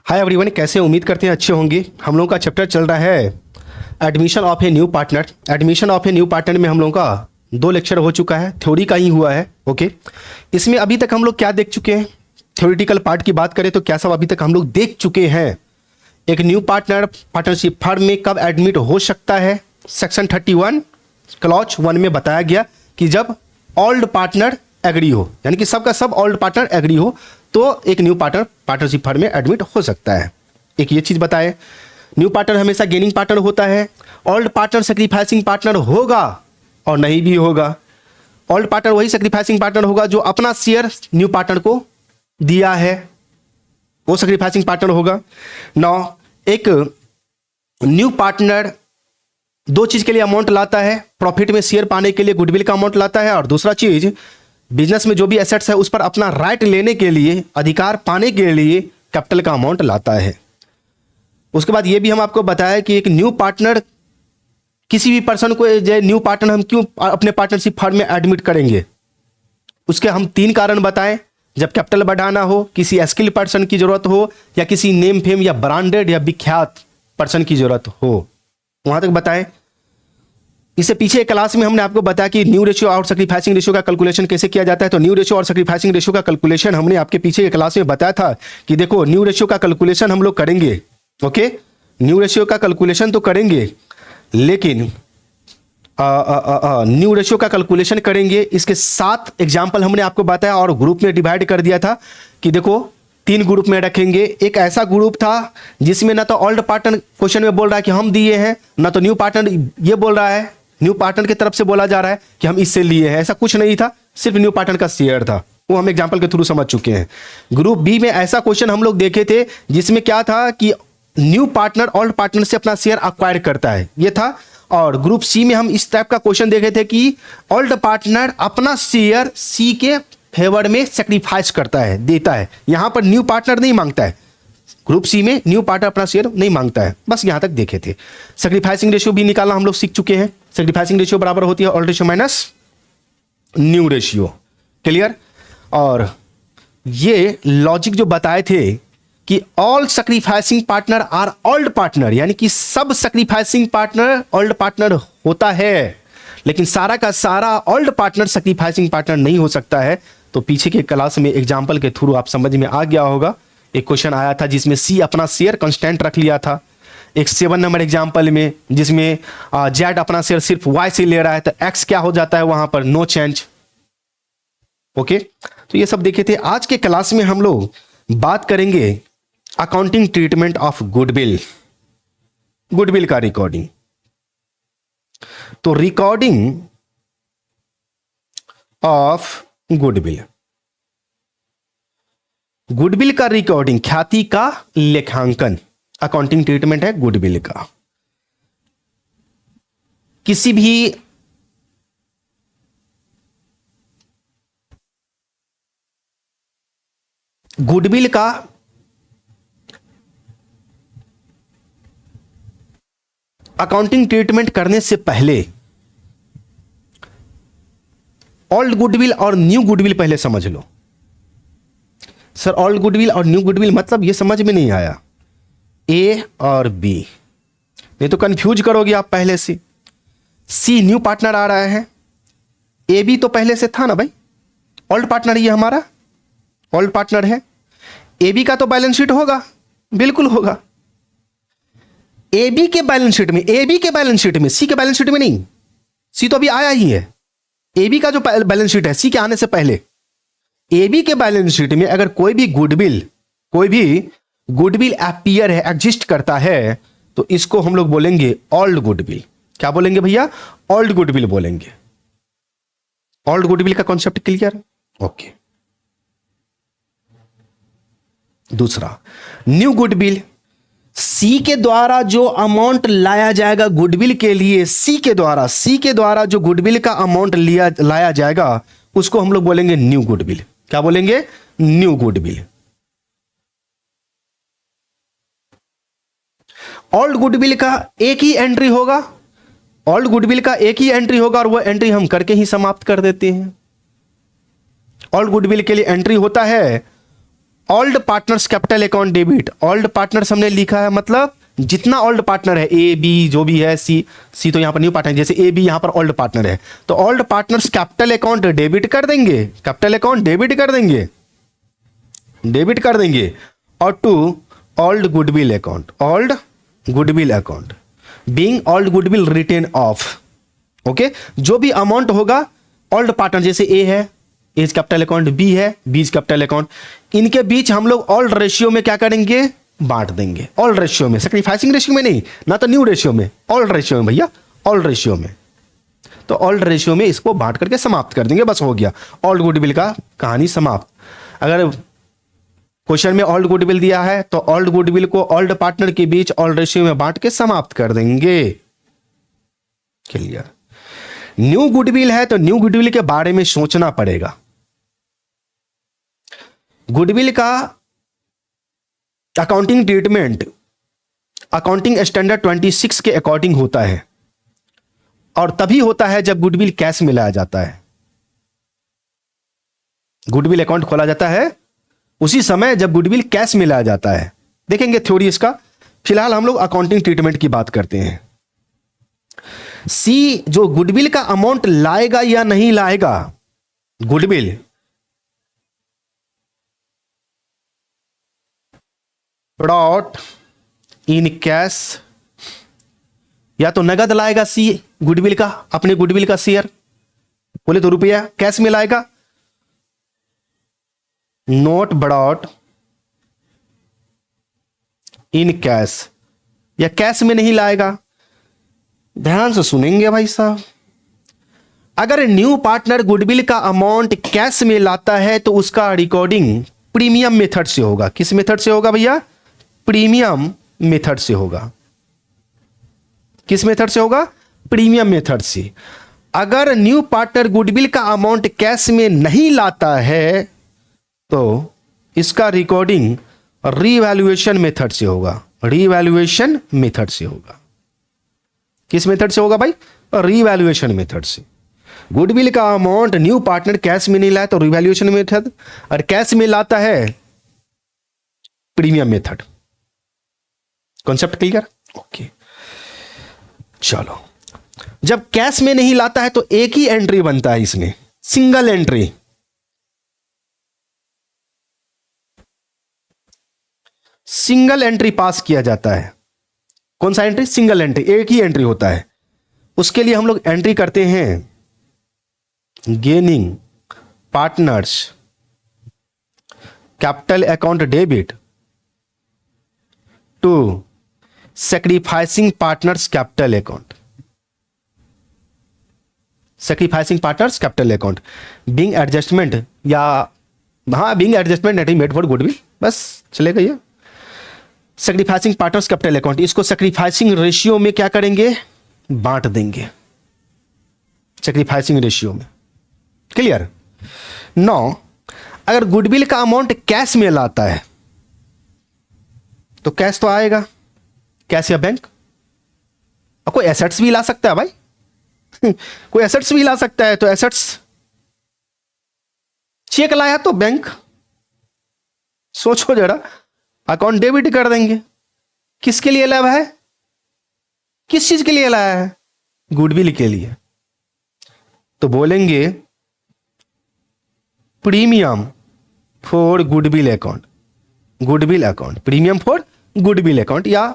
Hi everyone, कैसे उम्मीद करते हैं अच्छे होंगे। हम लोगों का चैप्टर चल रहा है admission of a new partner. Admission of a new partner में हम लोगों का 2 लेक्चर हो चुका है, थ्योरी का ही हुआ है। ओके, इसमें अभी तक हम लोग क्या देख चुके हैं? थ्योरेटिकल पार्ट की बात करें तो क्या सब अभी तक हम लोग देख चुके हैं? एक न्यू पार्टनर पार्टनरशिप फर्म में कब एडमिट हो सकता है? सेक्शन 31 क्लॉज 1 में बताया गया कि जब ओल्ड पार्टनर एग्री हो, यानी कि सबका सब ओल्ड पार्टनर एग्री हो तो एक न्यू पार्टनर पार्टनरशिप फर्म में एडमिट हो सकता है। एक ये चीज बताए, न्यू पार्टनर हमेशा गेनिंग पार्टनर होता है। ओल्ड पार्टनर सैक्रिफाइसिंग पार्टनर होगा और नहीं भी होगा। ओल्ड पार्टनर वही सैक्रिफाइसिंग पार्टनर होगा जो अपना शेयर न्यू पार्टनर को दिया है, वो सैक्रिफाइसिंग पार्टनर होगा। नौ, एक न्यू पार्टनर 2 चीज के लिए अमाउंट लाता है, प्रॉफिट में शेयर पाने के लिए गुडविल का अमाउंट लाता है, और दूसरा चीज बिजनेस में जो भी एसेट्स है उस पर अपना राइट लेने के लिए, अधिकार पाने के लिए कैपिटल का अमाउंट लाता है। उसके बाद ये भी हम आपको बताया कि एक न्यू पार्टनर किसी भी पर्सन को, न्यू पार्टनर हम क्यों अपने पार्टनरशिप फर्म में एडमिट करेंगे, उसके हम 3 कारण बताएं। जब कैपिटल बढ़ाना हो, किसी स्किल पर्सन की जरूरत हो, या किसी नेम फेम या ब्रांडेड या विख्यात पर्सन की जरूरत हो, वहां तक बताएं। इससे पीछे एक क्लास में हमने आपको बताया कि न्यू रेशियो और सैक्रिफाइसिंग रेशियो का कैलकुलेशन कैसे किया जाता है। तो न्यू रेशियो और सैक्रिफाइसिंग रेशियो का कैलकुलेशन हमने आपके पीछे एक क्लास में बताया था कि देखो, न्यू रेशियो का कैलकुलेशन हम लोग करेंगे। ओके, न्यू रेशियो का कैलकुलेशन तो करेंगे, लेकिन न्यू रेशियो का कैलकुलेशन करेंगे, इसके 7 एग्जाम्पल हमने आपको बताया और ग्रुप में डिवाइड कर दिया था कि देखो 3 ग्रुप में रखेंगे। एक ऐसा ग्रुप था जिसमें ना तो ओल्ड पार्टनर क्वेश्चन में बोल रहा है कि हम दिए हैं, ना तो न्यू पार्टनर ये बोल रहा है, न्यू पार्टनर की तरफ से बोला जा रहा है कि हम इससे लिए हैं। ऐसा कुछ नहीं था, सिर्फ न्यू पार्टनर का शेयर था, वो हम एग्जाम्पल के थ्रू समझ चुके हैं। ग्रुप बी में ऐसा क्वेश्चन हम लोग देखे थे जिसमें क्या था कि न्यू पार्टनर ओल्ड पार्टनर से अपना शेयर अक्वायर करता है, ये था। और ग्रुप सी में हम इस टाइप का क्वेश्चन देखे थे कि ओल्ड पार्टनर अपना शेयर सी के फेवर में सेक्रीफाइस करता है, देता है। यहां पर न्यू पार्टनर नहीं मांगता है, ग्रुप सी में न्यू पार्टनर अपना शेयर नहीं मांगता है। बस यहां तक देखे थे। सेक्रीफाइसिंग रेशियो भी निकालना हम लोग सीख चुके हैं। सेक्रीफाइसिंग रेशियो बराबर होती है old ratio minus new ratio. Clear? और ये लॉजिक जो बताए थे कि all sacrificing partner are old partner, यानी कि सब सैक्रिफाइसिंग पार्टनर ओल्ड पार्टनर होता है, लेकिन सारा का सारा ओल्ड पार्टनर सैक्रिफाइसिंग पार्टनर नहीं हो सकता है। तो पीछे के क्लास में एग्जांपल के थ्रू आप समझ में आ गया होगा। एक क्वेश्चन आया था जिसमें सी अपना शेयर कांस्टेंट रख लिया था। एक 7 नंबर एग्जांपल में जिसमें जेड अपना शेयर सिर्फ वाई से ले रहा है, तो एक्स क्या हो जाता है वहां पर? No change. ओके, तो ये सब देखे थे। आज के क्लास में हम लोग बात करेंगे accounting treatment of goodwill, goodwill का रिकॉर्डिंग। तो रिकॉर्डिंग ऑफ गुडविल, गुडविल का रिकॉर्डिंग, ख्याति का लेखांकन, अकाउंटिंग ट्रीटमेंट है गुडविल का। किसी भी गुडविल का अकाउंटिंग ट्रीटमेंट करने से पहले ओल्ड गुडविल और न्यू गुडविल पहले समझ लो। सर, ओल्ड गुडविल और न्यू गुडविल मतलब ये समझ में नहीं आया। ए और बी, नहीं तो कंफ्यूज करोगे आप पहले से। सी न्यू पार्टनर आ रहा है, ए बी तो पहले से था ना भाई, ओल्ड पार्टनर ये हमारा ओल्ड पार्टनर है। ए बी का तो बैलेंस शीट होगा, बिल्कुल होगा। ए बी के बैलेंस शीट में, ए बी के बैलेंस शीट में, सी के बैलेंस शीट में नहीं। सी तो अभी आया ही है। ए बी का जो बैलेंस शीट है सी के आने से पहले, ए बी के बैलेंस शीट में अगर कोई भी गुडविल अपीयर है, एग्जिस्ट करता है, तो इसको हम लोग बोलेंगे ओल्ड गुडविल। क्या बोलेंगे भैया? ओल्ड गुडविल बोलेंगे। ओल्ड गुडविल का कॉन्सेप्ट क्लियर? ओके। दूसरा, न्यू गुडविल, सी के द्वारा जो अमाउंट लाया जाएगा गुडविल के लिए, सी के द्वारा जो गुडविल का अमाउंट लाया जाएगा, उसको हम लोग बोलेंगे न्यू गुडविल। क्या बोलेंगे? New goodwill. ओल्ड गुडविल का एक ही एंट्री होगा, ओल्ड गुडविल का एक ही एंट्री होगा और वो एंट्री हम करके ही समाप्त कर देते हैं। ओल्ड गुडविल के लिए एंट्री होता है old partners capital account debit, old partners हमने लिखा है मतलब जितना ओल्ड पार्टनर है, ए बी जो भी है, सी तो यहां पर न्यू पार्टनर, जैसे ए बी यहां पर ओल्ड पार्टनर है, तो old partners capital account debit कर देंगे, कैपिटल अकाउंट डेबिट कर देंगे, डेबिट कर देंगे। और to old goodwill account, old goodwill account being old goodwill written off, okay, जो भी अमाउंट होगा ओल्ड पार्टनर, जैसे ए है, एज कैपिटल अकाउंट, बी है, बीज कैपिटल अकाउंट, इनके बीच हम लोग ओल्ड रेशियो में क्या करेंगे, बांट देंगे, ओल्ड रेशियो में, सैक्रिफाइसिंग रेशियो में नहीं, ना तो न्यू रेशियो में, ओल्ड रेशियो में भैया, ओल्ड रेशियो में। तो ओल्ड रेशियो में इसको बांट करके समाप्त कर देंगे, बस हो गया ओल्ड गुडविल का कहानी समाप्त। अगर क्वेश्चन में ओल्ड गुडविल दिया है तो ओल्ड गुडविल को ओल्ड पार्टनर के बीच ओल्ड रेशियो में बांट के समाप्त कर देंगे। क्लियर। न्यू गुडविल है तो न्यू गुडविल के बारे में सोचना पड़ेगा। गुडविल का अकाउंटिंग ट्रीटमेंट अकाउंटिंग स्टैंडर्ड 26 के अकॉर्डिंग होता है, और तभी होता है जब गुडविल कैश में लाया जाता है। गुडविल अकाउंट खोला जाता है उसी समय जब गुडविल कैश में लाया जाता है। देखेंगे थ्योरी इसका, फिलहाल हम लोग अकाउंटिंग ट्रीटमेंट की बात करते हैं। सी जो गुडविल का अमाउंट लाएगा या नहीं लाएगा, गुडविल ब्रॉट इन कैश, या तो नगद लाएगा सी गुडविल का, अपने गुडविल का शेयर बोले तो रुपया कैश में लाएगा, नोट ब्रॉट इन कैश, या कैश में नहीं लाएगा। ध्यान से सुनेंगे भाई साहब, अगर न्यू पार्टनर गुडविल का अमाउंट कैश में लाता है तो उसका रिकॉर्डिंग प्रीमियम मेथड से होगा। किस मेथड से होगा भैया, प्रीमियम मेथड से होगा। किस मेथड से होगा, प्रीमियम मेथड से। अगर न्यू पार्टनर गुडविल का अमाउंट कैश में नहीं लाता है तो इसका रिकॉर्डिंग रीवैल्यूएशन मेथड से होगा, रीवैल्यूएशन मेथड से होगा। किस मेथड से होगा भाई, रीवैल्यूएशन मेथड से। गुडविल का अमाउंट न्यू पार्टनर कैश में नहीं लाया तो रीवैल्यूएशन मेथड, और कैश में लाता है premium method. Concept clear, okay. चलो, जब कैश में नहीं लाता है तो एक ही एंट्री बनता है इसमें, सिंगल एंट्री। सिंगल एंट्री पास किया जाता है। कौन सा एंट्री, सिंगल एंट्री, एक ही एंट्री होता है। उसके लिए हम लोग एंट्री करते हैं gaining partners capital account debit to sacrificing partners capital account, sacrificing partners capital account being adjustment, या हाँ being adjustment net made for goodwill, बस चलेगा ये। सैक्रिफाइसिंग पार्टनर्स कैपिटल अकाउंट, इसको सैक्रिफाइसिंग रेशियो में क्या करेंगे, बांट देंगे, सैक्रिफाइसिंग रेशियो में। क्लियर। 9, अगर गुडविल का अमाउंट कैश में लाता है तो कैश तो आएगा, कैश या बैंक, और कोई एसेट्स भी ला सकता है भाई कोई एसेट्स भी ला सकता है, तो एसेट्स, चेक लाया तो बैंक, सोचो जरा, अकाउंट डेबिट कर देंगे। किसके लिए लाया है, किस चीज के लिए लाया है, गुडविल के लिए, तो बोलेंगे premium for goodwill account, goodwill account, premium for goodwill account, या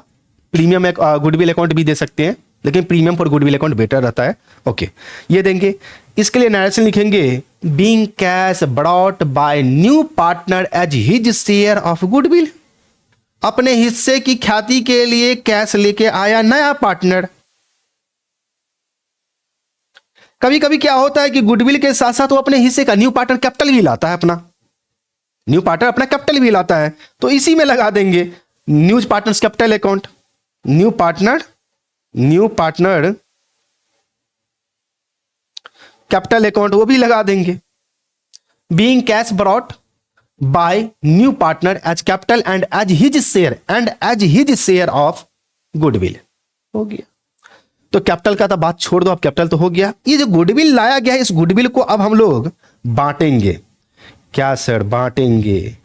प्रीमियम गुडविल अकाउंट भी दे सकते हैं, लेकिन premium for goodwill account better रहता है। ओके, ये देंगे। इसके लिए नरेशन लिखेंगे being cash brought by new partner as his share of goodwill, अपने हिस्से की ख्याति के लिए कैश लेके आया नया पार्टनर। कभी कभी क्या होता है कि गुडविल के साथ साथ वो अपने हिस्से का न्यू पार्टनर कैपिटल भी लाता है, अपना न्यू पार्टनर अपना कैपिटल भी लाता है, तो इसी में लगा देंगे new partners capital account, new partner capital account, वो भी लगा देंगे। Being cash brought by new partner as capital and as his share of goodwill, हो गया। तो कैपिटल का तो बात छोड़ दो, अब कैपिटल तो हो गया। ये जो गुडविल लाया गया है, इस गुडविल को अब हम लोग बांटेंगे। क्या सर, बांटेंगे।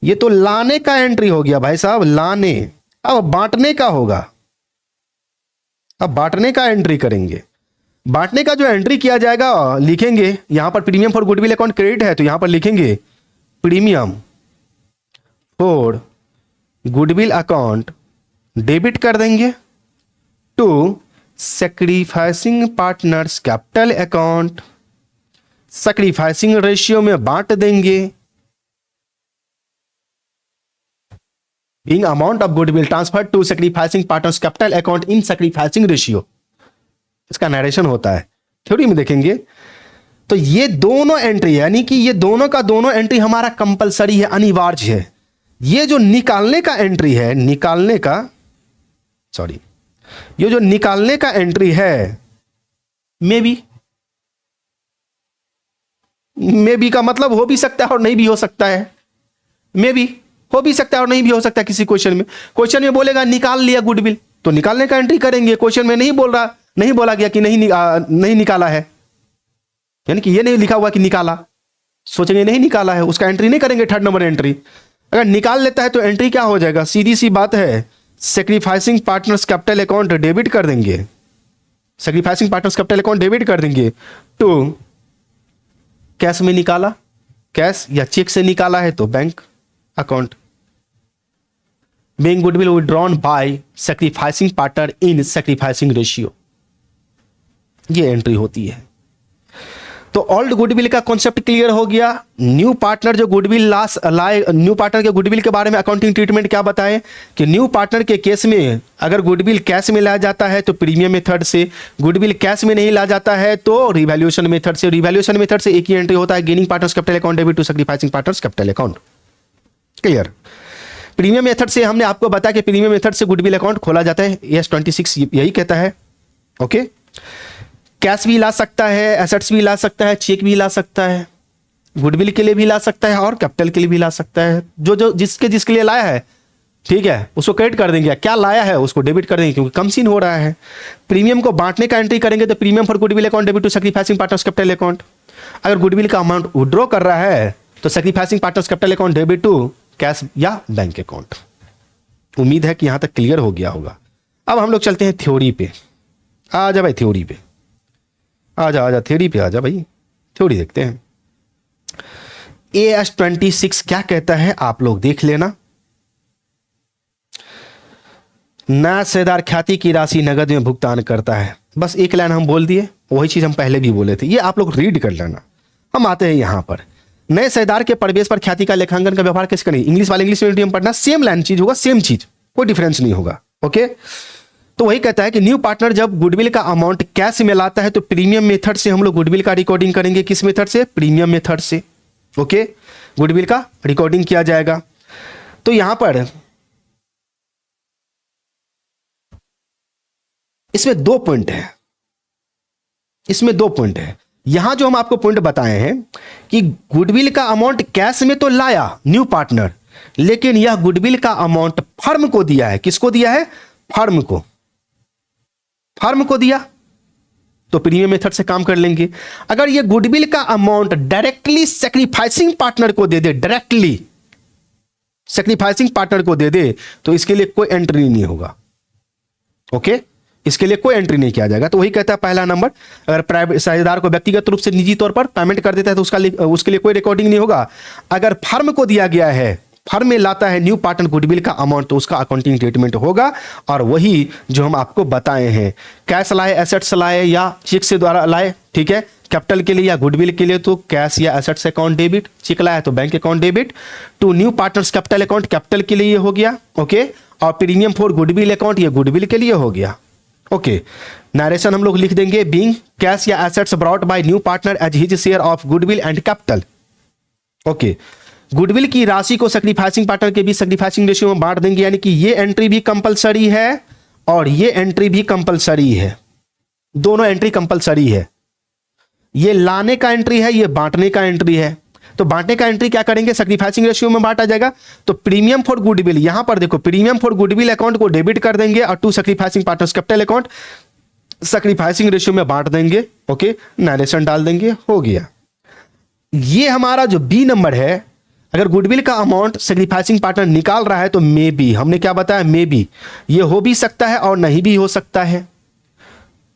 ये तो लाने का एंट्री हो गया भाई साहब, लाने। अब बांटने का होगा, अब बांटने का एंट्री करेंगे। बांटने का जो एंट्री किया जाएगा, लिखेंगे यहां पर premium for goodwill account credit है तो यहां पर लिखेंगे premium for goodwill account debit कर देंगे to sacrificing partners capital account, sacrificing ratio में बांट देंगे। Being amount of goodwill transfer to sacrificing partners capital account in sacrificing ratio, इसका नरेशन होता है। थ्योरी में देखेंगे तो ये दोनों एंट्री, यानी कि ये दोनों का दोनों एंट्री हमारा कंपलसरी है, अनिवार्य है। ये जो निकालने का एंट्री है, निकालने का, सॉरी, ये जो निकालने का एंट्री है, मे बी का मतलब हो भी सकता है और नहीं भी हो सकता है। मे बी हो भी सकता है और नहीं भी हो सकता है। किसी क्वेश्चन में बोलेगा निकाल लिया गुडविल, तो निकालने का एंट्री करेंगे। क्वेश्चन में नहीं बोला गया कि नहीं निकाला है, यानी कि ये नहीं लिखा हुआ कि निकाला, सोचेंगे नहीं निकाला है, उसका एंट्री नहीं करेंगे। थर्ड नंबर एंट्री अगर निकाल लेता है तो एंट्री क्या हो जाएगा, सीधी सी बात है, sacrificing partners capital account debit कर देंगे, sacrificing partners capital account debit कर देंगे टू कैश में निकाला, कैश या चेक से निकाला है तो bank account. Being goodwill withdrawn bye sacrificing partner in sacrificing ratio, ये एंट्री होती है। तो ओल्ड गुडविल का कॉन्सेप्ट क्लियर हो गया। न्यू पार्टनर जो गुडविल लास लाए, न्यू पार्टनर के गुडविल के बारे में अकाउंटिंग ट्रीटमेंट क्या बताएं कि न्यू पार्टनर के केस में अगर गुडविल कैश में लाया जाता है तो प्रीमियम मेथड से, गुडविल कैश में नहीं लाया जाता है तो रिवैल्यूएशन मेथड से। रिवैल्यूएशन मेथड से एक ही एंट्री होता है, gaining partners capital account debit to sacrificing partners capital account. Clear. Premium method से हमने आपको बताया कि प्रीमियम मेथड से गुडविल अकाउंट खोला जाता है, यस 26 यही कहता है। ओके, कैश भी ला सकता है, एसेट्स भी ला सकता है, चेक भी ला सकता है, गुडविल के लिए भी ला सकता है और कैपिटल के लिए भी ला सकता है। जो जिसके लिए लाया है, ठीक है, उसको क्रेडिट कर देंगे। क्या लाया है उसको डेबिट कर देंगे क्योंकि कम सीन हो रहा है। प्रीमियम को बांटने का एंट्री करेंगे तो premium for goodwill account debit to sacrificing partners capital account. अगर गुडविल का अमाउंट विड्रॉ कर रहा है तो sacrificing partners capital account debit to cash या बैंक अकाउंट। उम्मीद है कि यहां तक क्लियर हो गया होगा। अब हम लोग चलते हैं थ्योरी पे। आ जा भाई थ्योरी पे, आजा थ्योरी पे आजा भाई, थ्योरी देखते हैं। AS26 क्या कहता है आप लोग देख लेना। नया शेयरदार ख्याति की राशि नगद में भुगतान करता है। बस एक लाइन हम बोल दिए, वही चीज हम पहले भी बोले थे, ये आप लोग रीड कर लेना। हम आते हैं यहां पर, नए शेयरदार के प्रवेश पर ख्याति का लेखांकन का व्यवहार कैसे करेंगे। इंग्लिश वाले इंग्लिश मीडियम पढ़ना, सेम लाइन चीज होगा, सेम चीज, कोई डिफरेंस नहीं होगा। ओके, तो वही कहता है कि न्यू पार्टनर जब गुडविल का अमाउंट कैश में लाता है तो प्रीमियम मेथड से हम लोग गुडविल का रिकॉर्डिंग करेंगे। किस मेथड से, प्रीमियम मेथड से। ओके, गुडविल का रिकॉर्डिंग किया जाएगा। तो यहां पर इसमें दो पॉइंट है, इसमें दो पॉइंट है। यहां जो हम आपको पॉइंट बताए हैं कि गुडविल का अमाउंट कैश में तो लाया न्यू पार्टनर, लेकिन यह गुडविल का अमाउंट फर्म को दिया है। किसको दिया है, फर्म को, फर्म को दिया तो प्रीमियम मेथड से काम कर लेंगे। अगर ये गुडविल का अमाउंट डायरेक्टली सैक्रिफाइसिंग पार्टनर को दे दे, डायरेक्टली सैक्रिफाइसिंग पार्टनर को दे दे, तो इसके लिए कोई एंट्री नहीं होगा। ओके, इसके लिए कोई एंट्री नहीं किया जाएगा। तो वही कहता है पहला नंबर, अगर प्राइवेट साझेदार को व्यक्तिगत रूप से निजी तौर पर पेमेंट कर देता है तो उसके लिए कोई रिकॉर्डिंग नहीं होगा। अगर फर्म को दिया गया है, फर्म में लाता है न्यू पार्टनर गुडविल का अमाउंट, तो उसका अकाउंटिंग ट्रीटमेंट होगा। और वही जो हम आपको बताए हैं, कैश लाए, एसेट्स लाए या चेक से द्वारा लाए, ठीक है, कैपिटल के लिए या गुडविल के लिए तो कैश या एसेट्स अकाउंट डेबिट, चेक लाया तो bank account debit to new partners capital account, capital के लिए हो गया। ओके, और प्रीमियम फॉर गुडविल अकाउंट, ये गुडविल के लिए हो गया। ओके, नरेशन हम लोग लिख देंगे, बीइंग कैश या assets brought by new partner as his share of goodwill and capital. Okay, goodwill की राशि को सैक्रिफाइसिंग पार्टनर के बीच सैक्रिफाइसिंग रेशियो में बांट देंगे, यानी कि ये एंट्री भी कंपलसरी है और ये एंट्री भी कंपलसरी है। दोनों एंट्री कंपलसरी है। ये लाने का एंट्री है, ये बांटने का एंट्री है। तो बांटने का एंट्री क्या करेंगे, सैक्रिफाइसिंग रेशियो में बांटा जाएगा। तो प्रीमियम फॉर गुडविल, यहां पर देखो, प्रीमियम फॉर गुडविल अकाउंट को डेबिट कर देंगे और to sacrificing partners capital account sacrificing ratio में बांट देंगे। ओके, नरेशन डाल देंगे, हो गया। ये हमारा जो बी नंबर है, अगर गुडविल का अमाउंट सेक्रीफाइसिंग पार्टनर निकाल रहा है तो मे बी, हमने क्या बताया, मे बी, ये हो भी सकता है और नहीं भी हो सकता है।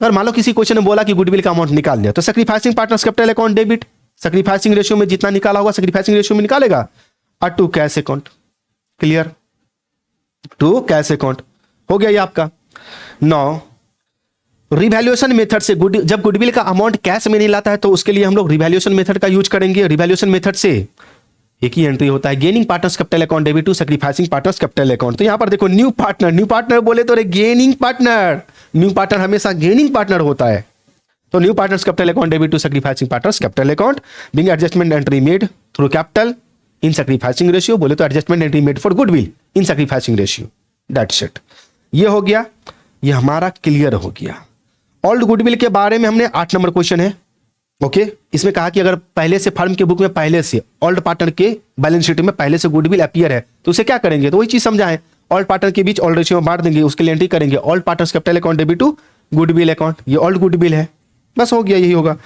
अगर मान लो किसी क्वेश्चन में बोला कि गुडविल का अमाउंट निकाल लिया, तो sacrificing partners capital account debit, sacrificing ratio में जितना निकाला होगा सेक्रीफाइसिंग रेशियो में निकालेगा, और to cash account. Clear? To cash account हो गया ये आपका। नाउ रिवैल्यूएशन मेथड से जब गुडविल का अमाउंट कैश में नहीं लाता है तो उसके लिए हम लोग रिवैल्यूएशन मेथड का यूज करेंगे। रिवैल्यूएशन मेथड से एक ही एंट्री होता है, gaining partners capital account debit to sacrificing partners capital account. तो यहां पर देखो न्यू पार्टनर बोले तो गेनिंग पार्टनर, न्यू पार्टनर हमेशा गेनिंग पार्टनर होता है। तो new partners capital account debit to sacrificing partners capital account being adjustment entry made through capital in sacrificing ratio, बोले तो adjustment entry made for goodwill in sacrificing ratio. That's it. ये हो गया, ये हमारा क्लियर हो गया। ओल्ड गुडविल के बारे में हमने 8 नंबर क्वेश्चन है। ओके, इसमें कहा कि अगर पहले से फर्म के बुक में पहले से ओल्ड पार्टनर के बैलेंस शीट में पहले से गुडविल अपीयर है तो उसे क्या करेंगे, तो वही चीज समझाएं, ओल्ड पार्टनर के बीच ओल्ड रेशियो में बांट देंगे, उसके लिए एंट्री करेंगे old partners capital account debit to goodwill account. ये ओल्ड गुडविल है, बस हो गया, यही होगा।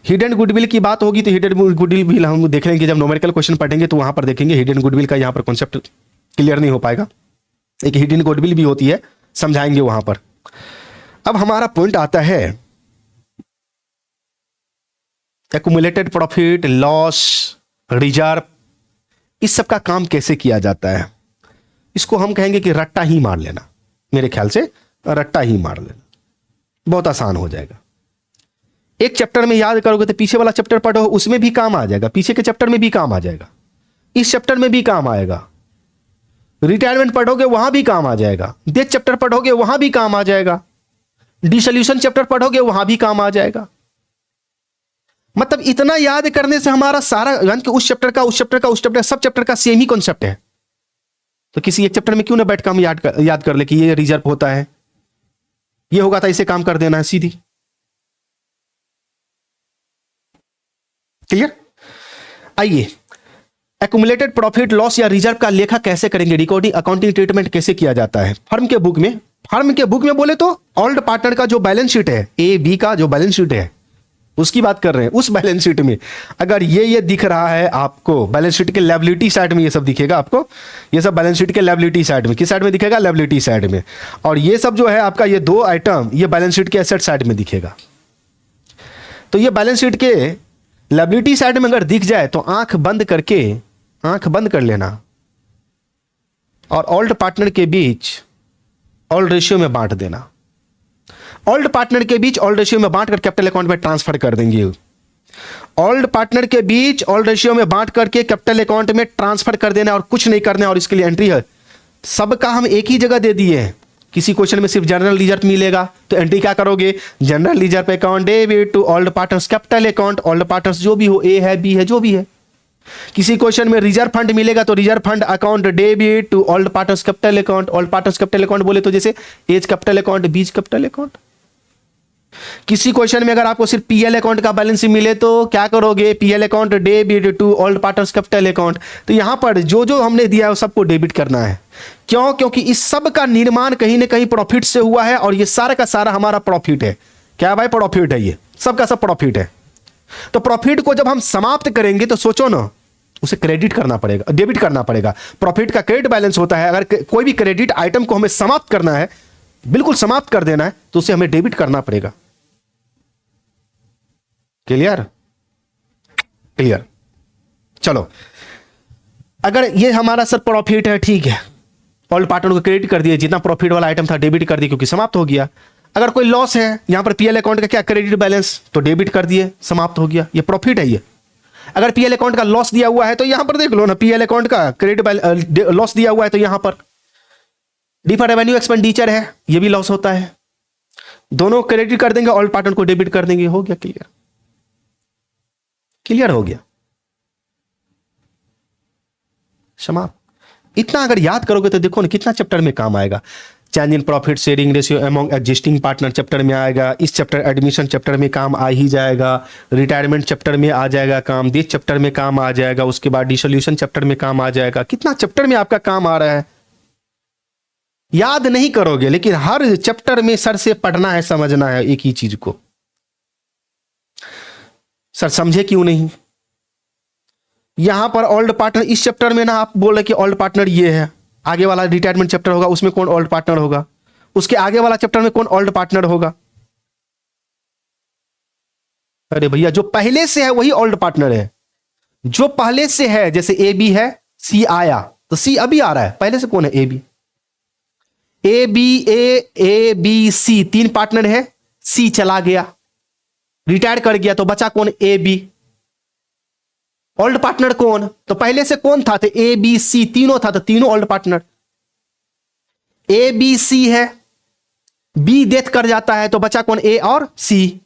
हिडन गुडविल की बात होगी तो हिडन गुडविल हम देख लेंगे जब न्यूमेरिकल क्वेश्चन पढ़ेंगे तो वहां पर देखेंगे हिडन गुडविल का, यहां पर कॉन्सेप्ट क्लियर नहीं हो पाएगा। एक हिडन गुडविल भी होती है, समझाएंगे वहां पर। अब हमारा पॉइंट आता है एक्युमुलेटेड प्रॉफिट, लॉस, रिजर्व, इस सब का काम कैसे किया जाता है। इसको हम कहेंगे कि रट्टा ही मार लेना, मेरे ख्याल से रट्टा ही मार लेना, बहुत आसान हो जाएगा। एक चैप्टर में याद करोगे तो पीछे वाला चैप्टर पढ़ो, उसमें भी काम आ जाएगा, पीछे के चैप्टर में भी काम आ जाएगा, इस चैप्टर में भी काम आएगा। रिटायरमेंट पढ़ोगे वहां भी काम आ जाएगा, डेथ चैप्टर पढ़ोगे वहां भी काम आ जाएगा, डिसोल्यूशन चैप्टर पढ़ोगे वहां भी काम आ जाएगा। मतलब इतना याद करने से हमारा सारा, यानी कि उस चैप्टर का सब चैप्टर का सेम ही कॉन्सेप्ट है। तो किसी एक चैप्टर में क्यों ना बैठ कर हम याद कर ले कि ये रिजर्व होता है, ये होगा था, इसे काम कर देना है सीधी। क्लियर? आइए, एक्युमुलेटेड प्रॉफिट, लॉस या रिजर्व का लेखा कैसे करेंगे, रिकॉर्डिंग अकाउंटिंग ट्रीटमेंट कैसे किया जाता है फर्म के बुक में बोले तो ओल्ड पार्टनर का जो बैलेंस शीट है, ए बी का जो बैलेंस शीट है उसकी बात कर रहे हैं। उस बैलेंस शीट में अगर ये दिख रहा है आपको, बैलेंस शीट के लायबिलिटी साइड में ये सब दिखेगा आपको, ये सब बैलेंस शीट के लायबिलिटी साइड में, किस साइड में दिखेगा, लायबिलिटी साइड में। और ये सब जो है आपका, ये 2 आइटम ये बैलेंस शीट के एसेट साइड में दिखेगा। तो ये बैलेंस शीट के लायबिलिटी साइड में अगर दिख जाए तो आंख बंद कर लेना और ओल्ड पार्टनर के बीच ओल्ड रेशियो में बांट देना। ओल्ड पार्टनर के बीच ओल्ड रेशियो में बांट कर कैपिटल अकाउंट में ट्रांसफर कर देंगे। ओल्ड पार्टनर के बीच ओल्ड रेशियो में बांट करके कैपिटल अकाउंट में ट्रांसफर कर देना और कुछ नहीं करना। और इसके लिए एंट्री है, सबका हम एक ही जगह दे दिए हैं। किसी क्वेश्चन में सिर्फ जनरल रिजर्व मिलेगा तो एंट्री क्या करोगे, general reserve account debit to old partners capital account, old partners जो भी हो, ए है बी है जो भी है। किसी क्वेश्चन में रिजर्व फंड मिलेगा तो reserve fund account debit to old partners capital account. Old partners capital account बोले तो जैसे as capital account, B's capital account. किसी क्वेश्चन में अगर आपको सिर्फ पीएल अकाउंट का बैलेंस मिले तो क्या करोगे, PL account debit to old partners capital account. तो यहां पर जो जो हमने दिया है वो सबको डेबिट करना है। क्यों? क्योंकि इस सब का निर्माण कहीं ना कहीं प्रॉफिट से हुआ है और ये सारा का सारा हमारा प्रॉफिट है। क्या भाई, प्रॉफिट है, ये सब का सब प्रॉफिट है। तो प्रॉफिट को जब हम समाप्त करेंगे तो सोचो ना, उसे क्रेडिट करना पड़ेगा, डेबिट करना पड़ेगा। प्रॉफिट का क्रेडिट बैलेंस होता है। अगर कोई भी क्रेडिट आइटम को हमें समाप्त करना है, बिल्कुल समाप्त कर देना है, तो उसे हमें डेबिट करना पड़ेगा। क्लियर? क्लियर। चलो, अगर ये हमारा सर प्रॉफिट है, ठीक है, ओल्ड पार्टनर को क्रेडिट कर दिया, जितना प्रॉफिट वाला आइटम था डेबिट कर दिया क्योंकि समाप्त हो गया। अगर कोई लॉस है, यहां पर पीएल अकाउंट का क्या क्रेडिट बैलेंस, तो डेबिट कर दिए, समाप्त हो गया, ये प्रॉफिट है। ये अगर पीएल अकाउंट का लॉस दिया हुआ है तो यहां पर देख लो ना, पीएल अकाउंट का क्रेडिट लॉस दिया हुआ है तो यहां पर डिफर्ड रेवेन्यू एक्सपेंडिचर है, ये भी लॉस होता है। दोनों क्रेडिट कर देंगे, ओल्ड पार्टनर को डेबिट कर देंगे, हो गया क्लियर। क्लियर हो गया, समाप्त। इतना अगर याद करोगे तो देखो ना कितना चैप्टर में काम आएगा। Change in profit sharing ratio among existing partner chapter में आएगा। इस चैप्टर एडमिशन चैप्टर में काम आ ही जाएगा। रिटायरमेंट चैप्टर में आ जाएगा काम। डेथ चैप्टर में काम आ जाएगा। उसके बाद डिसोल्यूशन चैप्टर में काम आ जाएगा। कितना चैप्टर में आपका काम आ रहा है, याद नहीं करोगे, लेकिन हर चैप्टर में सर से पढ़ना है, समझना है एक ही चीज को। सर समझे क्यों नहीं? यहां पर ओल्ड पार्टनर, इस चैप्टर में ना आप बोल रहे कि ओल्ड पार्टनर ये है, आगे वाला रिटायरमेंट चैप्टर होगा उसमें कौन ओल्ड पार्टनर होगा, उसके आगे वाला चैप्टर में कौन ओल्ड पार्टनर होगा। अरे भैया जो पहले से है वही ओल्ड पार्टनर है, जो पहले से है, जैसे ए बी है, सी आया तो सी अभी आ रहा है, पहले से कौन है, ए बी, ए बी सी तीन पार्टनर है, सी चला गया रिटायर कर गया तो बचा कौन, ए बी। ओल्ड पार्टनर कौन, तो पहले से कौन था, तो ए बी सी तीनों था, तो तीनों old partner. A B C है, बी डेथ कर जाता है तो बचा कौन, ए और सी,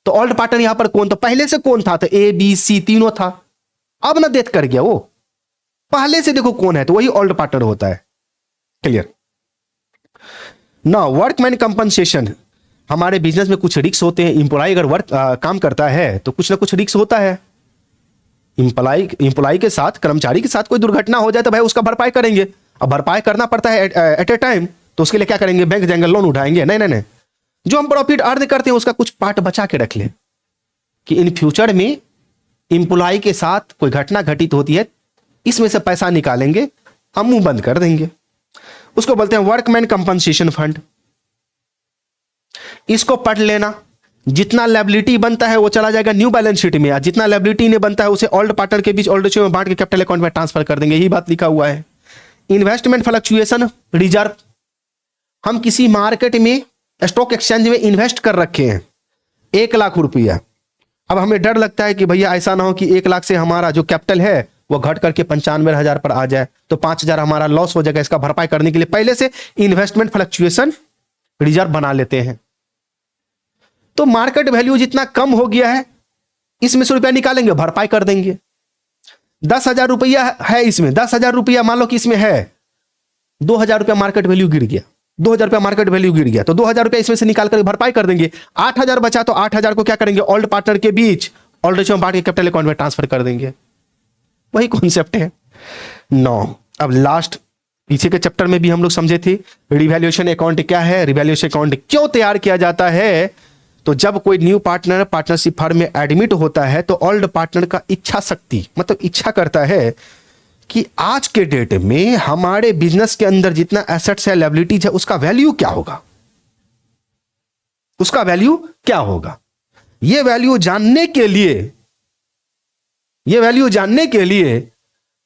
तो ओल्ड पार्टनर यहां पर कौन, तो पहले से कौन था, तो ए बी सी तीनों था, अब ना डेथ कर गया वो, पहले से देखो कौन है, तो वही ओल्ड पार्टनर होता है। क्लियर ना। वर्कमैन कंपनसेशन, हमारे बिजनेस में कुछ रिस्क होते हैं, इंप्लॉय अगर काम करता है तो कुछ ना कुछ रिस्क होता है। इंप्लॉय के साथ, कर्मचारी के साथ कोई दुर्घटना हो जाए तो भाई उसका भरपाई करेंगे, अब भरपाई करना पड़ता है एट ए टाइम, तो उसके लिए क्या करेंगे, बैंक जाएंगे, लोन उठाएंगे, नहीं नहीं नहीं, जो हम प्रॉफिट अर्न करते हैं उसका कुछ पार्ट बचा के रख ले, कि इन फ्यूचर में इंप्लॉय के साथ कोई घटना घटित होती है, इसमें से पैसा निकालेंगे, हम मुंह बंद कर देंगे, उसको बोलते हैं वर्कमैन कंपनसेशन फंड। इसको पढ़ लेना, जितना लायबिलिटी बनता है वो चला जाएगा न्यू बैलेंस शीट में, जितना लायबिलिटी नहीं बनता है उसे ओल्ड पार्टनर के बीच ओल्ड रेशियो में बांट के कैपिटल अकाउंट में ट्रांसफर कर देंगे, यही बात लिखा हुआ है। इन्वेस्टमेंट फ्लक्चुएशन रिजर्व, हम किसी मार्केट में स्टॉक एक्सचेंज में इन्वेस्ट कर रखे हैं 1,00,000 रुपया, अब हमें डर लगता है कि भैया ऐसा ना हो कि 1,00,000 से हमारा जो कैपिटल है वो घट करके 95,000 पर आ जाए, तो 5,000 हमारा लॉस हो जाएगा, इसका भरपाई करने के लिए पहले से इन्वेस्टमेंट फ्लक्चुएशन रिजर्व बना लेते हैं। तो मार्केट वैल्यू जितना कम हो गया है इसमें से रुपया निकालेंगे, भरपाई कर देंगे। 10,000 रुपया है इसमें, 10,000 रुपया मान लो कि इसमें है, 2,000 रुपया मार्केट वैल्यू गिर गया, 2,000 रुपया मार्केट वैल्यू गिर गया, तो 2,000 रुपया इसमें से निकाल कर भरपाई कर देंगे। 8,000 बचा तो 8,000 को क्या करेंगे, ओल्ड पार्टनर के बीच ओल्ड रेशियो में बांट के कैपिटल अकाउंट में ट्रांसफर कर देंगे, वही कॉन्सेप्ट है। 9, अब लास्ट, पीछे के चैप्टर में भी हम लोग समझे थे रिवैल्यूएशन अकाउंट क्या है, रिवैल्यूएशन अकाउंट क्यों तैयार किया जाता है। तो जब कोई न्यू पार्टनर पार्टनरशिप फर्म में एडमिट होता है तो ओल्ड पार्टनर का इच्छा शक्ति, मतलब इच्छा करता है कि आज के डेट में हमारे बिजनेस के अंदर जितना एसेट्स है, लायबिलिटीज है, उसका वैल्यू क्या होगा, उसका वैल्यू क्या होगा। यह वैल्यू जानने के लिए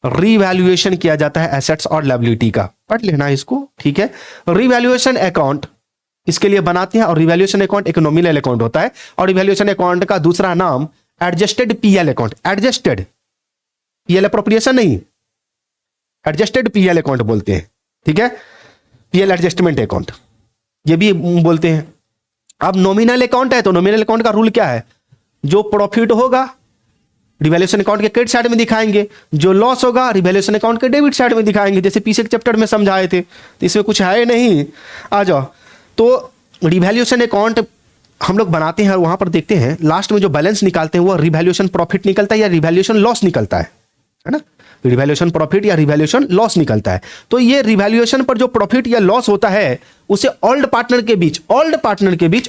रिवैल्यूएशन किया जाता है एसेट्स और लायबिलिटी का, पढ़ लेना इसको, ठीक है। रिवैल्यूएशन अकाउंट इसके लिए बनाते हैं, और रिवैल्यूएशन अकाउंट एक नॉमिनल अकाउंट होता है, और रिवैल्यूएशन अकाउंट का दूसरा नाम adjusted PL account, adjusted PL appropriation नहीं, एडजस्टेड पीएल अकाउंट बोलते हैं, ठीक है, पीएल एडजस्टमेंट अकाउंट ये भी बोलते हैं। अब नॉमिनल अकाउंट है तो नॉमिनल अकाउंट का रूल क्या है, जो प्रॉफिट होगा रिवैल्यूएशन अकाउंट के क्रेडिट साइड में दिखाएंगे, जो लॉस होगा रिवैल्यूएशन अकाउंट के डेबिट साइड में दिखाएंगे, जैसे पीछे के चैप्टर में समझाए थे, तो इसमें कुछ है नहीं, आ जाओ। तो रिवैल्यूएशन अकाउंट हम लोग बनाते हैं और वहां पर देखते हैं लास्ट में जो बैलेंस निकालते हैं वो रिवैल्यूएशन प्रॉफिट निकलता है या रिवैल्यूएशन लॉस निकलता है ना, रिवैल्यूएशन प्रॉफिट या रिवैल्यूएशन लॉस निकलता है। तो ये रिवैल्यूएशन पर जो प्रॉफिट या लॉस होता है उसे ओल्ड पार्टनर के बीच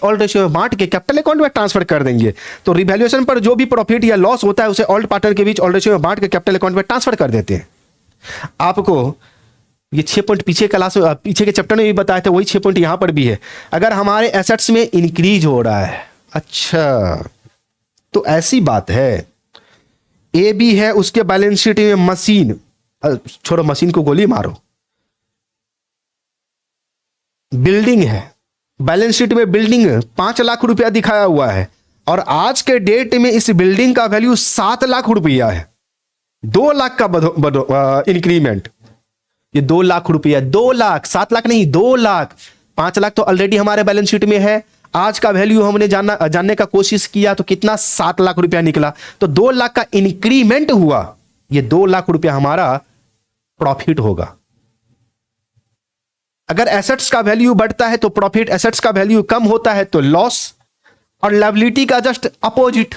ओल्ड रेशियो में बांट के कैपिटल अकाउंट में ट्रांसफर कर देंगे। तो रिवैल्यूएशन पर जो भी प्रॉफिट या लॉस होता है उसे ओल्ड पार्टनर के बीच ओल्ड रेशियो में बांट के कैपिटल अकाउंट में ट्रांसफर कर देते हैं। आपको ये 6 पॉइंट पीछे के चैप्टर में भी बताया था, वही 6 पॉइंट यहां पर भी है। अगर हमारे एसेट्स में इंक्रीज हो रहा है, अच्छा तो ऐसी बात है, ए बी है, उसके बैलेंस शीट में मशीन, छोड़ो मशीन को गोली मारो, बिल्डिंग है, बैलेंस शीट में बिल्डिंग 5,00,000 रुपया दिखाया हुआ है, और आज के डेट में इस बिल्डिंग का वैल्यू 7,00,000 रुपया है, 2,00,000 का इंक्रीमेंट, ये 2,00,000 रुपया, 2,00,000, 7,00,000 नहीं, 2,00,000, 5,00,000 तो ऑलरेडी हमारे बैलेंस शीट में है, आज का वैल्यू हमने जानने का कोशिश किया तो कितना, 7,00,000 रुपया निकला, तो 2,00,000 का इंक्रीमेंट हुआ, ये 2,00,000 रुपया हमारा प्रॉफिट होगा। अगर एसेट्स का वैल्यू बढ़ता है तो प्रॉफिट, एसेट्स का वैल्यू कम होता है तो लॉस, और लायबिलिटी का जस्ट अपोजिट,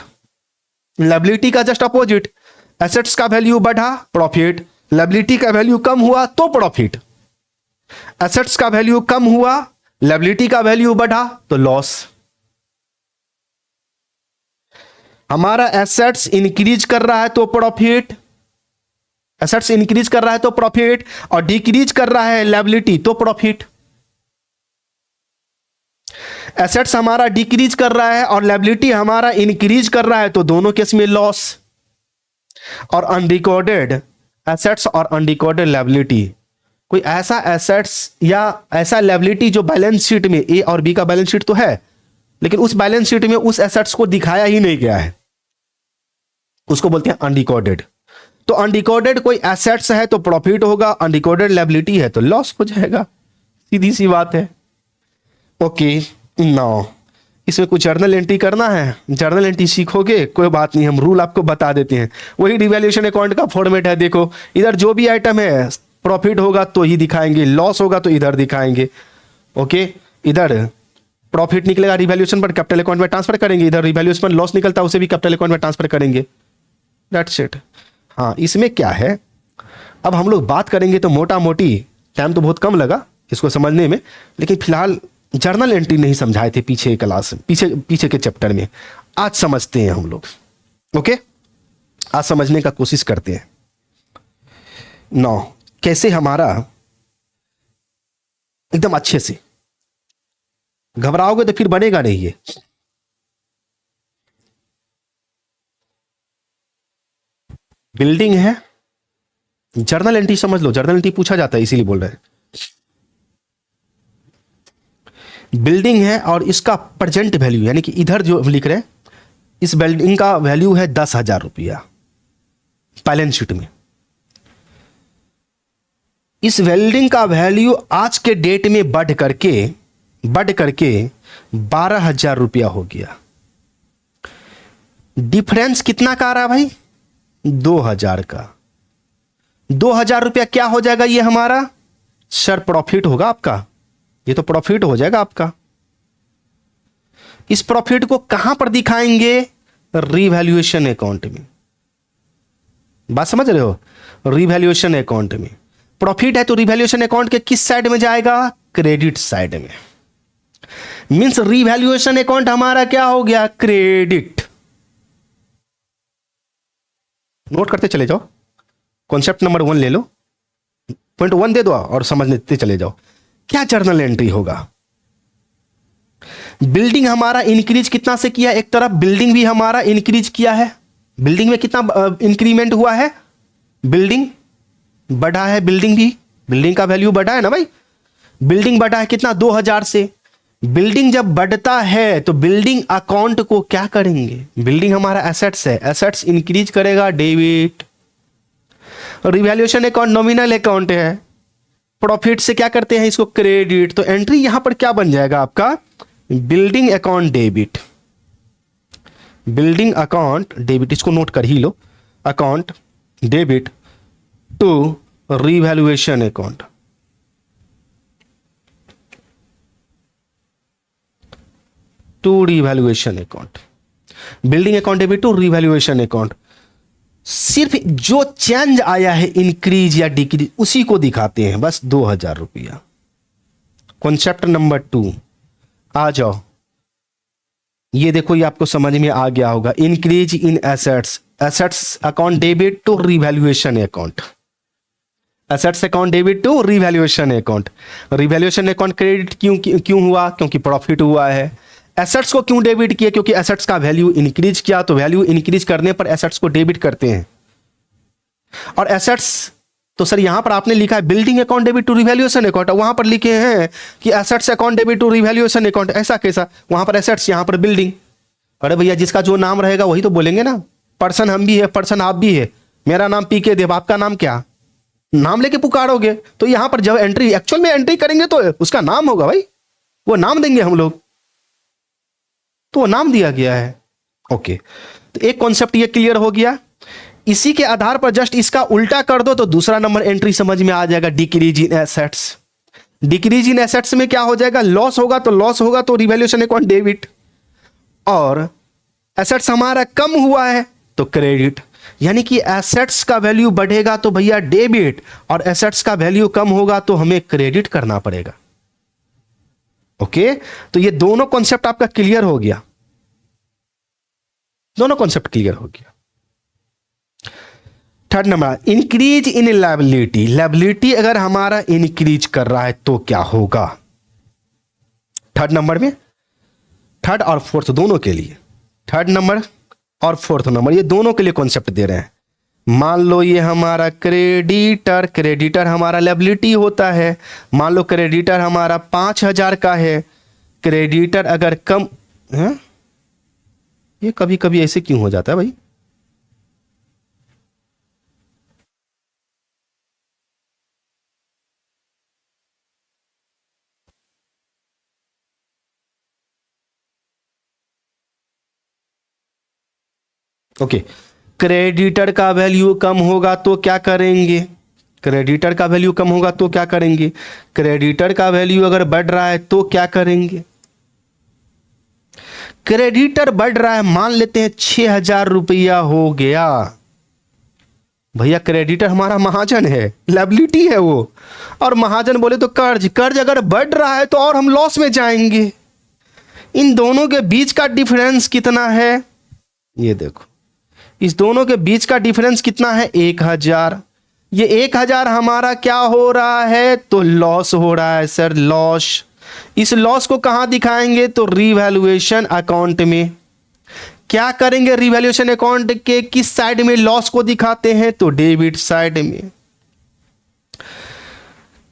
एसेट्स का वैल्यू बढ़ा प्रॉफिट, लायबिलिटी का वैल्यू कम हुआ तो प्रॉफिट, एसेट्स का वैल्यू कम हुआ, लायबिलिटी का वैल्यू बढ़ा तो लॉस। हमारा एसेट्स इंक्रीज कर रहा है तो प्रॉफिट, एसेट्स इंक्रीज कर रहा है तो प्रॉफिट, और डिक्रीज कर रहा है लायबिलिटी तो प्रॉफिट। एसेट्स हमारा डिक्रीज कर रहा है और लायबिलिटी हमारा इंक्रीज कर रहा है तो दोनों केस में लॉस। और अनरिकॉर्डेड एसेट्स और अनरिकॉर्डेड लायबिलिटी, कोई ऐसा एसेट्स या ऐसा लायबिलिटी जो बैलेंस शीट में, ए और बी का बैलेंस शीट तो है लेकिन उस बैलेंस शीट में उस एसेट्स को दिखाया ही नहीं गया है, उसको बोलते हैं अनरिकॉर्डेड। तो अनरिकॉर्डेड कोई एसेट्स है तो प्रॉफिट होगा, अनरिकॉर्डेड लायबिलिटी है तो लॉस हो जाएगा, सीधी सी बात है। ओके, नाउ इसमें कुछ जर्नल एंट्री करना है, जर्नल एंट्री सीखोगे कोई बात नहीं, हम रूल आपको बता देते हैं। वही रिवैल्यूएशन अकाउंट का फॉर्मेट है। देखो इधर जो भी आइटम है प्रॉफिट होगा तो ही दिखाएंगे, लॉस होगा तो इधर दिखाएंगे। ओके, इधर प्रॉफिट निकलेगा रिवैल्यूएशन पर, कैपिटल अकाउंट में ट्रांसफर करेंगे, इधर रिवैल्यूएशन पर लॉस निकलता है उसे भी कैपिटल अकाउंट में ट्रांसफर करेंगे। That's it. हाँ, इसमें क्या है, अब हम लोग बात करेंगे तो मोटा मोटी, टाइम तो बहुत कम लगा इसको समझने में, लेकिन फिलहाल जर्नल एंट्री नहीं समझाए थे पीछे क्लास, पीछे के चैप्टर में। आज समझते हैं हम लोग। ओके, आज समझने का कोशिश करते हैं। नौ, कैसे हमारा एकदम अच्छे से, घबराओगे तो फिर बनेगा नहीं ये। बिल्डिंग है, जर्नल एंट्री समझ लो, जर्नल एंट्री पूछा जाता है इसीलिए बोल रहे हैं। बिल्डिंग है और इसका प्रेजेंट वैल्यू, यानी कि इधर जो लिख रहे हैं इस बिल्डिंग का वैल्यू है 10,000 रुपया बैलेंस शीट में। इस बिल्डिंग का वैल्यू आज के डेट में बढ़ करके 12,000 रुपया हो गया। डिफरेंस कितना का आ रहा भाई, 2,000 का। 2,000 रुपया क्या हो जाएगा ये हमारा, सर प्रॉफिट होगा आपका, ये तो प्रॉफिट हो जाएगा आपका। इस प्रॉफिट को कहां पर दिखाएंगे, रिवैल्यूएशन अकाउंट में। बात समझ रहे हो, रिवैल्यूएशन अकाउंट में प्रॉफिट है तो रिवैल्यूएशन अकाउंट के किस साइड में जाएगा, क्रेडिट साइड में। मींस रिवैल्यूएशन अकाउंट हमारा क्या हो गया, क्रेडिट। नोट करते चले जाओ, कॉन्सेप्ट नंबर 1 ले लो, पॉइंट 1 दे दो और समझते चले जाओ। क्या जर्नल एंट्री होगा, बिल्डिंग हमारा इंक्रीज कितना से किया, एक तरफ बिल्डिंग भी हमारा इंक्रीज किया है, बिल्डिंग में कितना इंक्रीमेंट हुआ है, बिल्डिंग बढ़ा है, बिल्डिंग भी, बिल्डिंग का वैल्यू बढ़ा है ना भाई, बिल्डिंग बढ़ा है कितना, 2,000 से। बिल्डिंग जब बढ़ता है तो बिल्डिंग अकाउंट को क्या करेंगे, बिल्डिंग हमारा एसेट्स है, एसेट्स इंक्रीज करेगा debit. Revaluation account nominal account है, प्रॉफिट से क्या करते हैं इसको, क्रेडिट। तो एंट्री यहां पर क्या बन जाएगा आपका, building account debit, building account debit, इसको नोट कर ही लो, account debit to revaluation account. To revaluation account, building account debit to revaluation account. सिर्फ जो चेंज आया है इंक्रीज या डिक्रीज उसी को दिखाते हैं, बस 2,000 रुपया। कॉन्सेप्ट नंबर 2 आ जाओ, ये देखो, ये आपको समझ में आ गया होगा। Increase in assets, assets account debit to revaluation account, assets account debit to revaluation account. Revaluation account credit क्यों हुआ, क्योंकि प्रॉफिट हुआ है। एसेट्स को क्यों डेबिट किया, क्योंकि एसेट्स का वैल्यू इंक्रीज किया, तो वैल्यू इंक्रीज करने पर एसेट्स को डेबिट करते हैं। और एसेट्स तो सर यहां पर आपने लिखा है building account debit to revaluation account, वहां पर लिखे हैं कि assets account debit to revaluation account, ऐसा कैसा, वहां पर एसेट्स यहां पर बिल्डिंग। अरे भैया जिसका जो नाम रहेगा वही तो बोलेंगे ना, पर्सन हम भी है, पर्सन आप भी है, मेरा नाम पीके देव, आपका नाम क्या, नाम लेके पुकारोगे। तो यहां पर जब एंट्री एक्चुअल में एंट्री करेंगे तो उसका नाम होगा भाई, वो नाम देंगे हम लोग, तो वो नाम दिया गया है। ओके, तो एक कॉन्सेप्ट ये क्लियर हो गया। इसी के आधार पर जस्ट इसका उल्टा कर दो तो दूसरा नंबर एंट्री समझ में आ जाएगा, decrease in assets. Decrease in assets में क्या हो जाएगा, लॉस होगा तो लॉस होगा तो रिवैल्यूएशन अकाउंट डेबिट, और एसेट्स हमारा कम हुआ है तो क्रेडिट। यानी कि एसेट्स का वैल्यू बढ़ेगा तो भैया डेबिट, और एसेट्स का वैल्यू कम होगा तो हमें क्रेडिट करना पड़ेगा। ओके, तो ये दोनों कॉन्सेप्ट आपका क्लियर हो गया, दोनों कॉन्सेप्ट क्लियर हो गया। Third number, increase in liability. Liability अगर हमारा इंक्रीज कर रहा है तो क्या होगा? थर्ड नंबर में, थर्ड और फोर्थ दोनों के लिए, थर्ड नंबर और फोर्थ नंबर ये दोनों के लिए कॉन्सेप्ट दे रहे हैं। मान लो ये हमारा क्रेडिटर, क्रेडिटर हमारा लायबिलिटी होता है। मान लो क्रेडिटर हमारा 5,000 का है। क्रेडिटर अगर कम है, ये कभी कभी ऐसे क्यों हो जाता है भाई? ओके, क्रेडिटर का वैल्यू कम होगा तो क्या करेंगे? क्रेडिटर का वैल्यू कम होगा तो क्या करेंगे? क्रेडिटर का वैल्यू अगर बढ़ रहा है तो क्या करेंगे? क्रेडिटर बढ़ रहा है, मान लेते हैं 6,000 रुपया हो गया। भैया क्रेडिटर हमारा महाजन है, लायबिलिटी है वो, और महाजन बोले तो कर्ज, कर्ज अगर बढ़ रहा है तो और हम लॉस में जाएंगे। इन दोनों के बीच का डिफरेंस कितना है? ये देखो, इस दोनों के बीच का डिफरेंस कितना है? 1,000। ये 1,000 हमारा क्या हो रहा है? तो लॉस हो रहा है सर, लॉस। इस लॉस को कहां दिखाएंगे? तो रिवैल्यूएशन अकाउंट में। क्या करेंगे? रिवैल्यूएशन अकाउंट के किस साइड में लॉस को दिखाते हैं? तो डेबिट साइड में।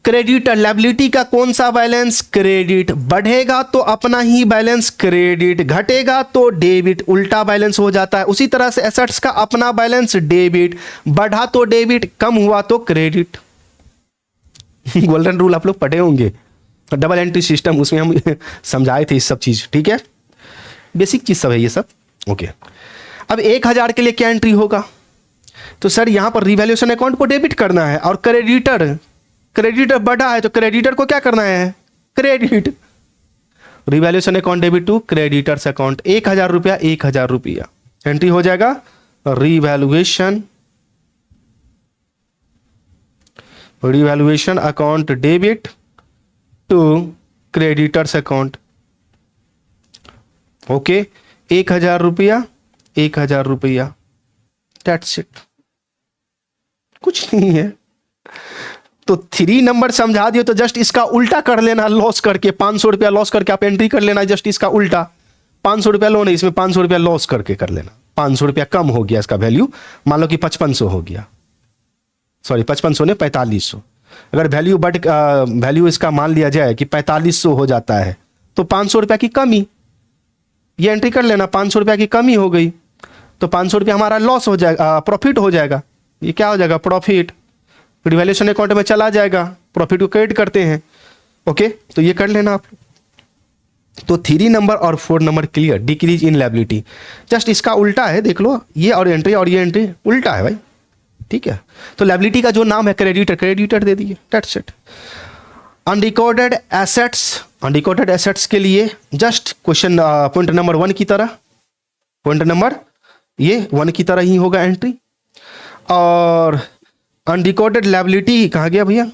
क्रेडिटर, लायबिलिटी का कौन सा बैलेंस? क्रेडिट। बढ़ेगा तो अपना ही बैलेंस क्रेडिट, घटेगा तो डेबिट, उल्टा बैलेंस हो जाता है। उसी तरह से एसेट्स का अपना बैलेंस डेबिट, बढ़ा तो डेबिट, कम हुआ तो क्रेडिट। गोल्डन रूल आप लोग पढ़े होंगे, डबल एंट्री सिस्टम, उसमें हम समझाए थे ये सब चीज। ठीक है, बेसिक चीज सब है ये सब। ओके, अब 1,000 के लिए क्या एंट्री होगा? तो सर यहां पर रिवैल्यूएशन अकाउंट को डेबिट करना है, और क्रेडिटर, क्रेडिटर बढ़ा है तो क्रेडिटर को क्या करना है? Credit. Revaluation account debit to creditors account. 1,000 रुपया, 1,000 रुपया एंट्री हो जाएगा revaluation, revaluation account debit to creditors account. Okay, 1,000 रुपया, 1,000 रुपया, दैट्स इट, कुछ नहीं है। तो 3 नंबर समझा दियो, तो जस्ट इसका उल्टा कर लेना, लॉस करके 500 रुपया लॉस करके आप एंट्री कर लेना, जस्ट इसका उल्टा। 500 रुपया लोन है, इसमें 500 रुपया लॉस करके कर लेना। 500 रुपया कम हो गया इसका वैल्यू, मान लो कि 5500 हो गया, सॉरी 5500 ने 4500। अगर वैल्यू इसका मान लिया जाए कि 4500 हो जाता है तो 500 रुपया की कमी, ये एंट्री कर लेना। 500 रुपया की कमी हो गई तो 500 रुपया हमारा लॉस हो जाएगा, प्रॉफिट हो जाएगा। ये क्या हो जाएगा? प्रॉफिट। रिवैल्यूएशन अकाउंट में चला जाएगा, प्रॉफिट को क्रेडिट करते हैं। ओके, तो ये कर लेना आप। तो 3 नंबर और 4 number clear, decrease in liability. Just इसका उल्टा है, देख लो, ये और ये एंट्री उल्टा है भाई। ठीक है, तो लायबिलिटी का जो नाम है क्रेडिटर, क्रेडिटर दे दिए, that's it. Unrecorded assets, unrecorded assets के लिए जस्ट क्वेश्चन पॉइंट नंबर 1 की तरह, पॉइंट नंबर ये 1 की तरह ही होगा एंट्री। और अनरिकॉर्डेड लायबिलिटी कहाँ गया भैया?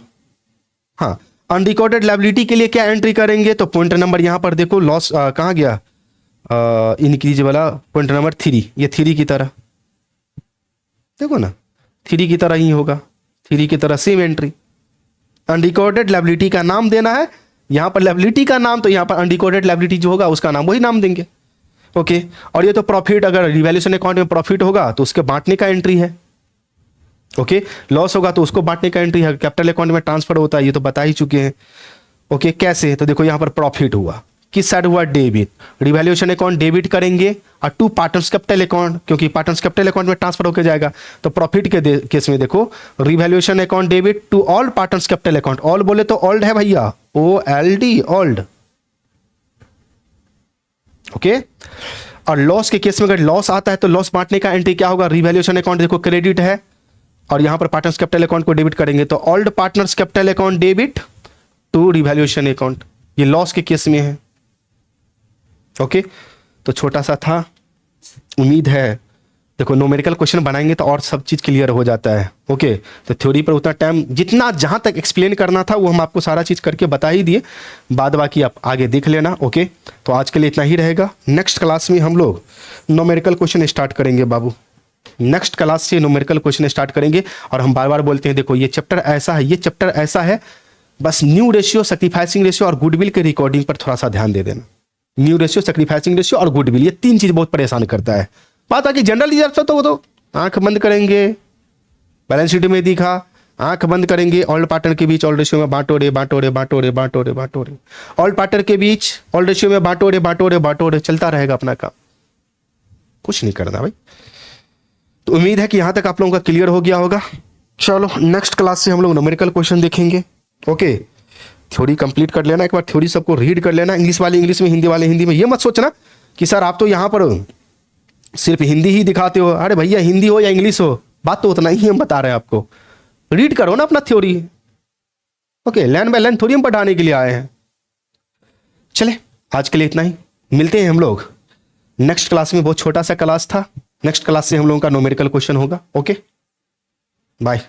हाँ, अनरिकॉर्डेड लायबिलिटी के लिए क्या एंट्री करेंगे? तो पॉइंट नंबर यहाँ पर देखो, लॉस कहाँ गया? इंक्रीज वाला पॉइंट नंबर 3, ये 3 की तरह देखो ना, 3 की तरह ही होगा, 3 की तरह सेम एंट्री। अनरिकॉर्डेड लायबिलिटी का नाम देना है, यहाँ पर लायबिलिटी का नाम, तो यहाँ पर अनरिकॉर्डेड लायबिलिटी जो होगा उसका नाम वही नाम देंगे। ओके, और ये तो प्रॉफिट, अगर रिवैल्यूएशन अकाउंट में प्रॉफिट होगा तो उसके बांटने का एंट्री है। ओके, लॉस होगा तो उसको बांटने का एंट्री है। कैपिटल अकाउंट में ट्रांसफर होता है, ये तो बता ही चुके हैं। ओके, कैसे? तो देखो यहाँ पर प्रॉफिट हुआ, किस साइड हुआ? डेबिट। रिवैल्यूएशन अकाउंट डेबिट करेंगे और टू पार्टनर्स कैपिटल अकाउंट, क्योंकि पार्टनर्स कैपिटल अकाउंट में ट्रांसफर होकर जाएगा। तो प्रॉफिट के केस में देखो, revaluation account debit to all partners capital account. All बोले तो ओल्ड है भैया, OLD, ओल्ड। ओके, और लॉस के केस में अगर लॉस आता है तो लॉस बांटने का एंट्री क्या होगा? रिवैल्यूएशन अकाउंट देखो क्रेडिट है, और यहां पर पार्टनर्स कैपिटल अकाउंट को डेबिट करेंगे, तो old partners capital account debit to revaluation account. ये लॉस के केस में है। ओके, तो छोटा सा था, उम्मीद है देखो न्यूमेरिकल क्वेश्चन बनाएंगे तो और सब चीज क्लियर हो जाता है। ओके, तो थ्योरी पर उतना टाइम, जितना जहां तक एक्सप्लेन करना था वो हम आपको सारा चीज करके बता ही दिए, बाद बाकी आप आगे देख लेना। ओके, तो आज के लिए इतना ही रहेगा। नेक्स्ट क्लास में हम लोग न्यूमेरिकल क्वेश्चन स्टार्ट करेंगे बाबू। नेक्स्ट क्लास से न्यूमेरिकल क्वेश्चन स्टार्ट करेंगे। और हम बार बार बोलते हैं देखो ये चैप्टर ऐसा है, ये चैप्टर ऐसा है, बस न्यू रेशियो, सैक्रिफाइसिंग रेशियो और गुडविल के रिकॉर्डिंग पर थोड़ा सा ध्यान दे देना। न्यू रेशियो, सैक्रिफाइसिंग रेशियो और गुडविल, ये तीन चीज बहुत परेशान करता है। बात आगे जनरल रिजर्व तो वो तो आंख बंद करेंगे, बैलेंस शीट में दिखा, आंख बंद करेंगे, ऑल्ड पार्टनर के बीच ऑल्ड रेशियो में बांटो रे बांटो रे बांटो रे बांटो रे बांटो रे, ऑल्ड पार्टनर के बीच ऑल्ड रेशियो में बांटो रे बांटो रे बांटो रे, चलता रहेगा अपना काम, कुछ नहीं करना भाई। तो उम्मीद है कि यहां तक आप लोगों का क्लियर हो गया होगा। चलो नेक्स्ट क्लास से हम लोग न्यूमेरिकल क्वेश्चन देखेंगे। ओके, थ्योरी कंप्लीट कर लेना, एक बार थ्योरी सबको रीड कर लेना, इंग्लिश वाले इंग्लिश में, हिंदी वाले हिंदी में। ये मत सोचना कि सर आप तो यहाँ पर सिर्फ हिंदी ही दिखाते हो। अरे भैया हिंदी हो या इंग्लिश हो, बात तो उतना ही हम बता रहे हैं आपको। रीड करो ना अपना theory. Okay, line by line theory हम पढ़ाने के लिए आए हैं। चले आज के लिए इतना ही, मिलते हैं हम लोग नेक्स्ट क्लास में। बहुत छोटा सा क्लास था, नेक्स्ट क्लास से हम लोगों का न्यूमेरिकल क्वेश्चन होगा। Okay bye.